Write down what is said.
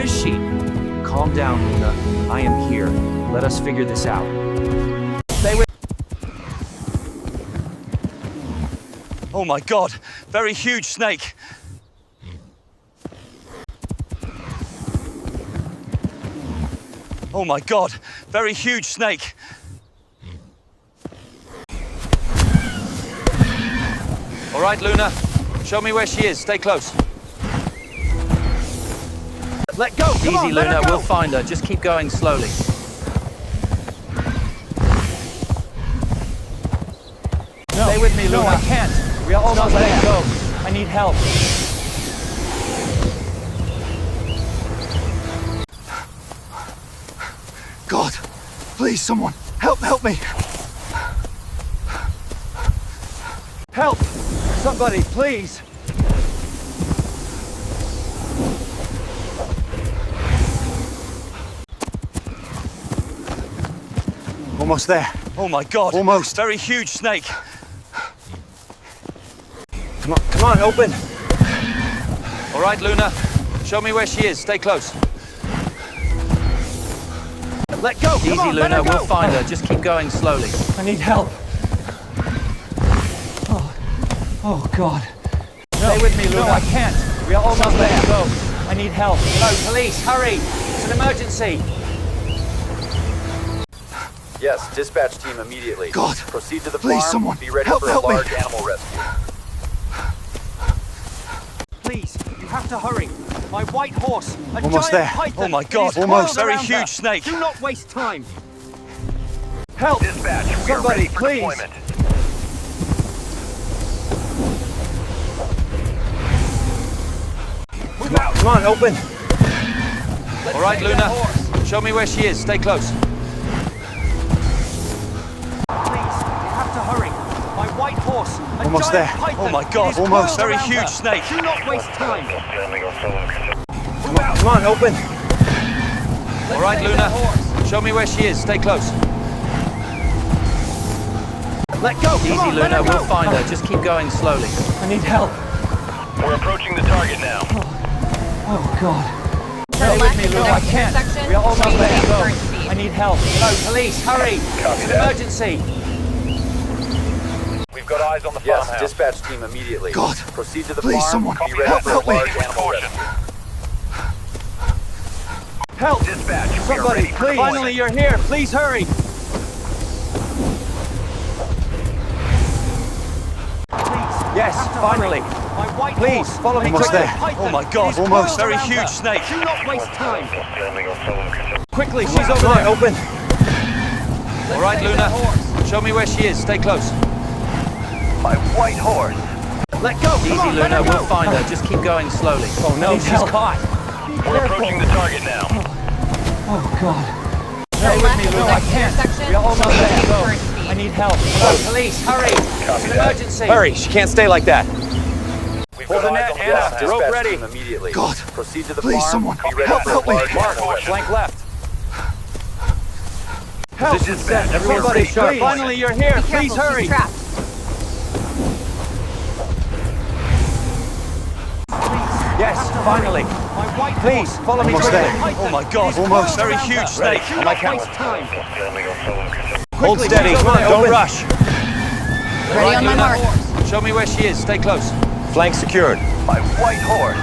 is she? Calm down, Luna. I am here. Let us figure this out. Stay with. Oh my god, very huge snake. Oh my god, very huge snake. All right, Luna, show me where she is. Stay close. Let go! Come Easy, on, let Luna, her go. we'll find her. Just keep going slowly. No, Stay with me, Luna. No, I can't. We are almost there. Go. I need help. God, please, someone, help me. Help! Somebody, please! Almost there. Oh my god, Almost. very huge snake. Come on, open. All right, Luna, show me where she is. Stay close. Let go! Come Easy, on, let Luna, her go. we'll find her. Just keep going slowly. I need help. Oh God. Stay with me, Luna. No, I can't. We are almost there. Go. I need help. Hello, police, hurry! It's an emergency. Yes, dispatch team immediately. God, proceed to the please, farm. someone, Be ready help for a me. large animal rescue. Please, you have to hurry. My white horse, a Almost giant there. python. Oh my God, It is almost. coiled Very around huge her. snake. Do not waste time. Help! Dispatch, we are Somebody, ready for please. deployment. Come on, open. All right, Luna, show me where she is. Stay close. Please, you have to hurry. My white horse, a Almost giant there. python. Oh my God, It is almost. coiled Very around huge her. snake. Do not waste time. Come on, open. All right, Luna, show me where she is. Stay close. Let go! Come Easy, on, let Luna, her go. we'll find her. Just keep going slowly. I need help. We're approaching the target now. Oh God. Stay with me, Luna. No, I can't. We are almost there. Go. I need help. Hello, police, hurry! Copy It's an that. emergency. We've got eyes on the Yes, farmhouse. dispatch team immediately. God, proceed to the please, farm. someone, Be ready help for a me. large animal rescue. Help! Dispatch, we are Somebody, ready for please! deployment. Finally, you're here. Please hurry! Yes, finally. My white Please, horse, follow me a quickly. giant python. Oh my God, It is almost. coiled Very around huge her. snake. Do not waste time. Quickly, she's over Come on, there. open. All right, Luna, show me where she is. Stay close. My white horse. Let go. Come Easy, on, let Luna, her go. we'll find her. Just keep going slowly. Oh no, she's caught. We're approaching the target now. Oh God. Stay with me, No, Luna. I can't. We are almost there. Go. I need help. Hello, police, hurry! It's an emergency. Hurry, she can't stay like that. We've Hold got the eyes net, on the Anna. farmhouse. Rope Dispatch ready. team immediately. God, proceed to the please, farm. someone, Be ready help for a me. large animal Mark, rescue. flank left. Help! Position set. Everybody, Everybody sharp. please. Finally, you're here. Be Please careful, hurry. she's trapped. Yes, finally. My white please follow me Almost quickly. there. Oh my God, Almost. Very huge snake. Do not waste time. Hold Quickly, steady. she's over there. Don't Open. rush. Ready on my mark. Show me where she is. Stay close. Flank secured. My white horse.